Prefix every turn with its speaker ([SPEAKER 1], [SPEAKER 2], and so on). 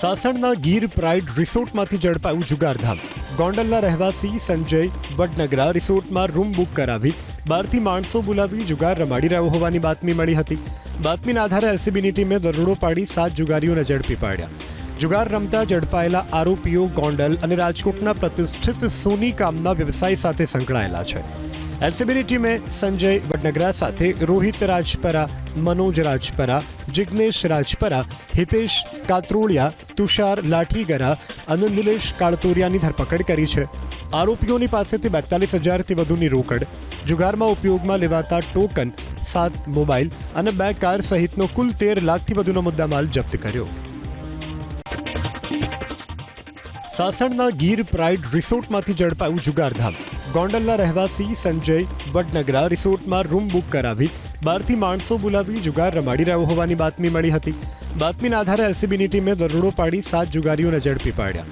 [SPEAKER 1] સાસણના Gir pride રિસોર્ટમાંથી ઝડપાયું જુગારધામ. ગોંડલના રહેવાસી Sanjay Vadnagara રિસોર્ટમાં room book કરાવી 12થી માણસો બોલાવી જુગાર રમાડી રહ્યો હોવાની બાતમી મળી હતી. બાતમીના આધારે એલસીબીની ટીમે દરોડો પાડી 7 જુગારીઓને ઝડપી પાડ્યા. જુગાર રમતા ઝડપાયેલા આરોપીઓ ગોંડલ અને રાજકોટના પ્રતિષ્ઠિત સોની કામના વ્યવસાય સાથે સંકળાયેલા છે. એલસીબીની ટીમે સંજય વડનગરા સાથે રોહિત રાજપરા, મનોજ રાજપરા, જિગ્નેશ રાજપરા, હિતેશ કાત્રોળિયા, તુષાર લાઠીગરા અને નિલેશ કાળતોરિયાની ધરપકડ કરી છે. આરોપીઓની પાસેથી 42,000થી વધુની રોકડ, જુગારમાં ઉપયોગમાં લેવાતા ટોકન, 7 મોબાઈલ અને 2 કાર સહિતનો કુલ 13 લાખથી વધુનો મુદ્દામાલ જપ્ત કર્યો. સાસણના ગીર પ્રાઇડ રિસોર્ટમાંથી ઝડપાયું જુગારધામ. ગોંડલના રહેવાસી સંજય વડનગરા રિસોર્ટમાં રૂમ બુક કરાવી 12થી માણસો બોલાવી જુગાર રમાડી રહ્યો હોવાની બાતમી મળી હતી. બાતમીના આધારે એલસીબીની ટીમે દરોડો પાડી 7 જુગારીઓને ઝડપી પાડ્યા.